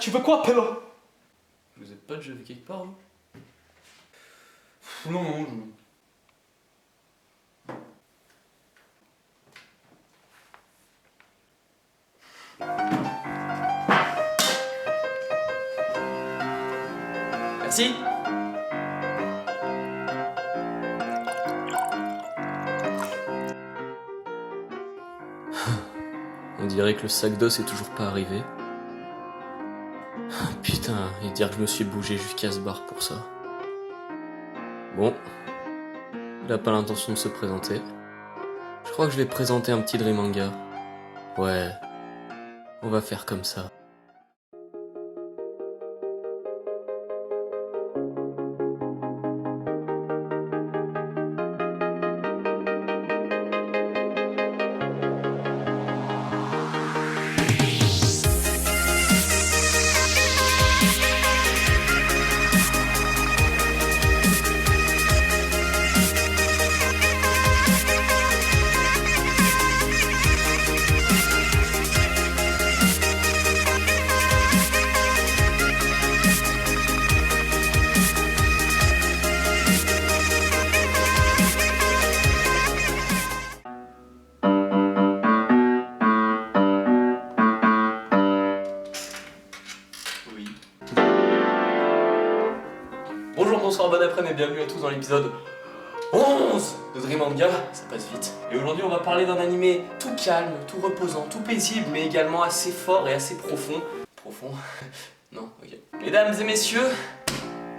tu veux quoi, Pélo? Vous êtes pas déjà vu quelque part, vous? Non, non, Merci. On dirait que le sac d'os est toujours pas arrivé. Putain, et dire que je me suis bougé jusqu'à ce bar pour ça. Bon, il a pas l'intention de se présenter. Je crois que je vais présenter un petit Dreamanga. Ouais, on va faire comme ça. Oui. Bonjour, bonsoir, bon après-midi et bienvenue à tous dans l'épisode 11 de Dreamanga, ça passe vite. Et aujourd'hui on va parler d'un animé tout calme, tout reposant, tout paisible, mais également assez fort et assez profond. Profond? Non, ok. Mesdames et messieurs,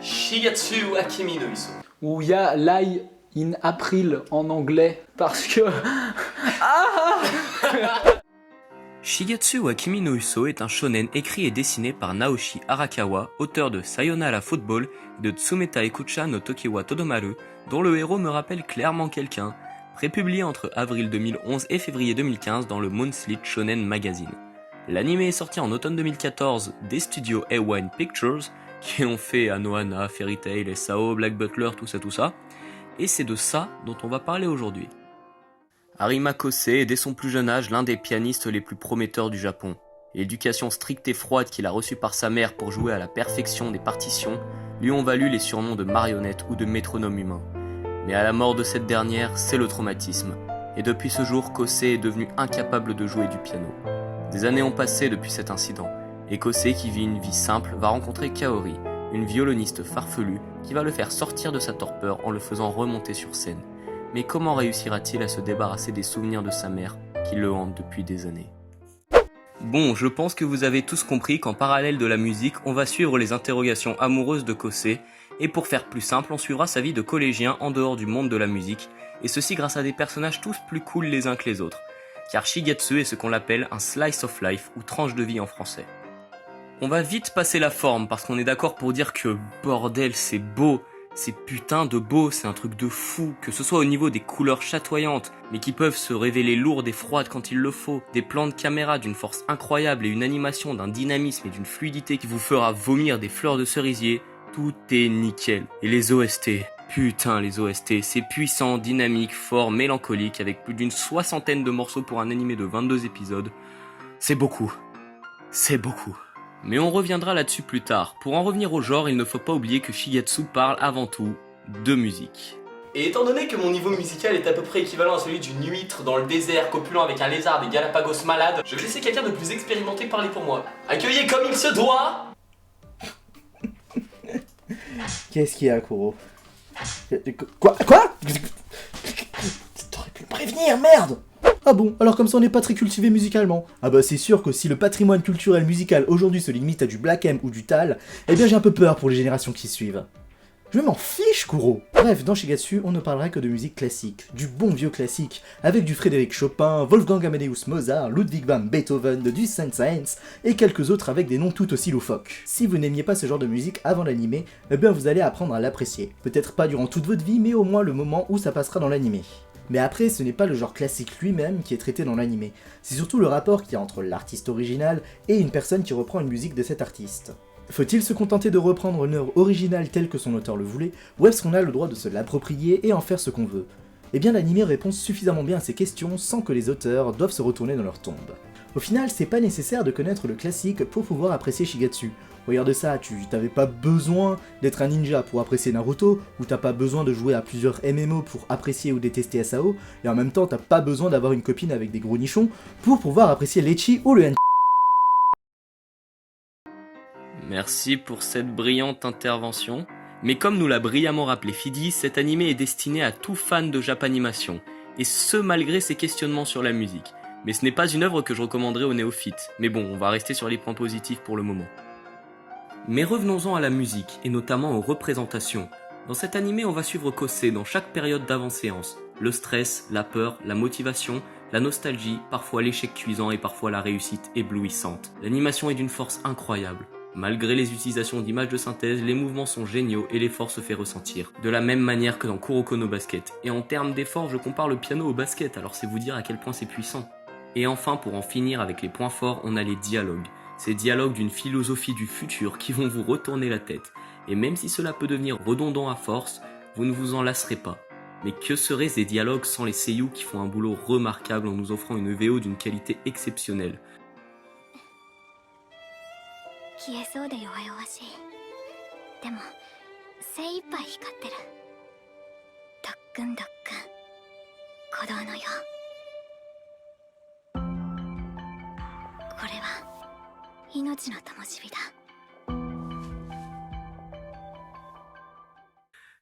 Shigatsu wa Kimi no Uso. Où il y a Lie in April en anglais, parce que... Shigatsu wa Kimi no Uso est un shonen écrit et dessiné par Naoshi Arakawa, auteur de Sayonara Football et de Tsumeta Ekucha no Toki wa Todomaru, dont le héros me rappelle clairement quelqu'un, prépublié entre avril 2011 et février 2015 dans le Monthly Shonen Magazine. L'anime est sorti en automne 2014 des studios A1 Pictures, qui ont fait Anohana, Fairy Tail, SAO, Black Butler, tout ça, et c'est de ça dont on va parler aujourd'hui. Arima Kose est dès son plus jeune âge l'un des pianistes les plus prometteurs du Japon. L'éducation stricte et froide qu'il a reçue par sa mère pour jouer à la perfection des partitions lui ont valu les surnoms de marionnette ou de métronome humain. Mais à la mort de cette dernière, c'est le traumatisme. Et depuis ce jour, Kose est devenu incapable de jouer du piano. Des années ont passé depuis cet incident, et Kose, qui vit une vie simple, va rencontrer Kaori, une violoniste farfelue qui va le faire sortir de sa torpeur en le faisant remonter sur scène. Mais comment réussira-t-il à se débarrasser des souvenirs de sa mère qui le hantent depuis des années? Bon, je pense que vous avez tous compris qu'en parallèle de la musique, on va suivre les interrogations amoureuses de Kose, et pour faire plus simple, on suivra sa vie de collégien en dehors du monde de la musique, et ceci grâce à des personnages tous plus cool les uns que les autres, car Shigatsu est ce qu'on appelle un slice of life ou tranche de vie en français. On va vite passer la forme parce qu'on est d'accord pour dire que bordel c'est beau. C'est putain de beau, c'est un truc de fou, que ce soit au niveau des couleurs chatoyantes, mais qui peuvent se révéler lourdes et froides quand il le faut, des plans de caméra d'une force incroyable et une animation d'un dynamisme et d'une fluidité qui vous fera vomir des fleurs de cerisier, tout est nickel. Et les OST, putain les OST, c'est puissant, dynamique, fort, mélancolique, avec plus d'une 60aine de morceaux pour un animé de 22 épisodes, c'est beaucoup. C'est beaucoup. Mais on reviendra là-dessus plus tard. Pour en revenir au genre, il ne faut pas oublier que Shigatsu parle avant tout de musique. Et étant donné que mon niveau musical est à peu près équivalent à celui d'une huître dans le désert copulant avec un lézard des Galapagos malades, je vais laisser quelqu'un de plus expérimenté parler pour moi. Accueillez comme il se doit. Qu'est-ce qu'il y a, Kuro? Quoi? T'aurais pu me prévenir, merde! Ah bon, alors comme ça on n'est pas très cultivé musicalement. Ah bah c'est sûr que si le patrimoine culturel musical aujourd'hui se limite à du Black M ou du Tal, eh bien j'ai un peu peur pour les générations qui suivent. Je m'en fiche, Kuro. Bref, dans Shigatsu, on ne parlera que de musique classique, du bon vieux classique, avec du Frédéric Chopin, Wolfgang Amadeus Mozart, Ludwig van Beethoven, du Saint-Saëns, et quelques autres avec des noms tout aussi loufoques. Si vous n'aimiez pas ce genre de musique avant l'animé, eh bien vous allez apprendre à l'apprécier. Peut-être pas durant toute votre vie, mais au moins le moment où ça passera dans l'animé. Mais après, ce n'est pas le genre classique lui-même qui est traité dans l'animé, c'est surtout le rapport qu'il y a entre l'artiste original et une personne qui reprend une musique de cet artiste. Faut-il se contenter de reprendre une œuvre originale telle que son auteur le voulait, ou est-ce qu'on a le droit de se l'approprier et en faire ce qu'on veut? Eh bien l'animé répond suffisamment bien à ces questions sans que les auteurs doivent se retourner dans leur tombe. Au final, c'est pas nécessaire de connaître le classique pour pouvoir apprécier Shigatsu. Regarde ça, tu t'avais pas besoin d'être un ninja pour apprécier Naruto, ou t'as pas besoin de jouer à plusieurs MMO pour apprécier ou détester SAO, et en même temps t'as pas besoin d'avoir une copine avec des gros nichons pour pouvoir apprécier l'ecchi ou le hentai. Merci pour cette brillante intervention. Mais comme nous l'a brillamment rappelé Fidi, cet animé est destiné à tout fan de Japanimation, et ce malgré ses questionnements sur la musique. Mais ce n'est pas une œuvre que je recommanderais aux néophytes. Mais bon, on va rester sur les points positifs pour le moment. Mais revenons-en à la musique, et notamment aux représentations. Dans cet animé, on va suivre Kosei dans chaque période d'avant-séance. Le stress, la peur, la motivation, la nostalgie, parfois l'échec cuisant et parfois la réussite éblouissante. L'animation est d'une force incroyable. Malgré les utilisations d'images de synthèse, les mouvements sont géniaux et l'effort se fait ressentir. De la même manière que dans Kuroko no Basket. Et en termes d'effort, je compare le piano au basket, alors c'est vous dire à quel point c'est puissant. Et enfin, pour en finir avec les points forts, on a les dialogues. Ces dialogues d'une philosophie du futur qui vont vous retourner la tête. Et même si cela peut devenir redondant à force, vous ne vous en lasserez pas. Mais que seraient ces dialogues sans les seiyuu qui font un boulot remarquable en nous offrant une VO d'une qualité exceptionnelle. 消えそうで弱々しい。でも精一杯光ってる。特訓特訓。鼓動のよう。これは命の灯火だ。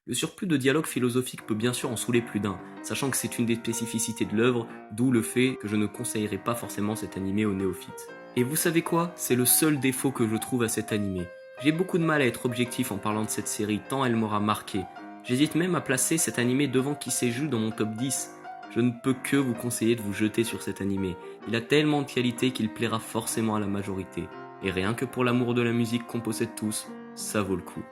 Le surplus de dialogue philosophique peut bien sûr en saouler plus d'un, sachant que c'est une des spécificités de l'œuvre, d'où le fait que je ne conseillerais pas forcément cet animé aux néophytes. Et vous savez quoi? C'est le seul défaut que je trouve à cet animé. J'ai beaucoup de mal à être objectif en parlant de cette série, tant elle m'aura marqué. J'hésite même à placer cet animé devant Kiseiju dans mon top 10. Je ne peux que vous conseiller de vous jeter sur cet animé. Il a tellement de qualité qu'il plaira forcément à la majorité. Et rien que pour l'amour de la musique qu'on possède tous, ça vaut le coup.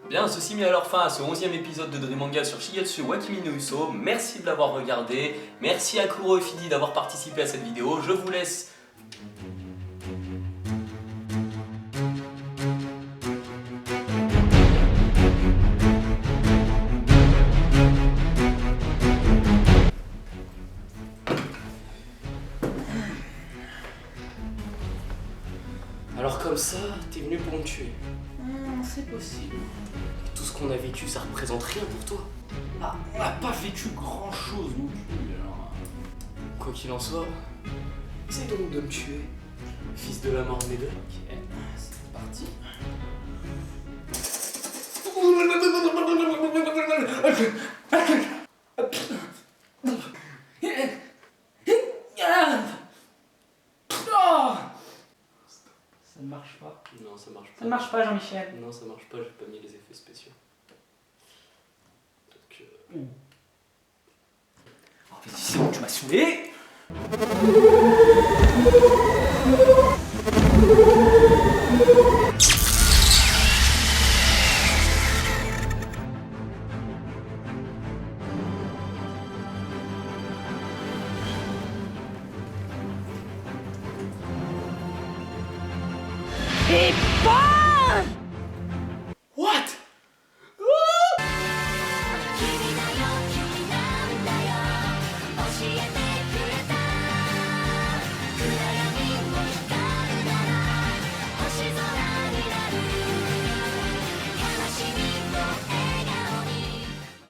Bien, ceci met alors fin à ce 11e épisode de Dream Manga sur Shigatsu wa Kimi no Uso. Merci de l'avoir regardé. Merci à Kuro et Fidi d'avoir participé à cette vidéo. Je vous laisse. Alors comme ça, t'es venu pour me tuer. C'est possible. Tout ce qu'on a vécu, ça représente rien pour toi. Ah, on n'a pas vécu grand chose non plus alors. Quoi qu'il en soit, essaye donc de me tuer, fils de la mort Médoc. Ok, c'est parti. Ça ne marche pas. Non, ça marche pas. Ça ne marche pas, Jean-Michel. Non, ça marche pas, j'ai pas mis les effets spéciaux. Donc, Oh, vas-y, c'est bon, tu m'as saoulé.一本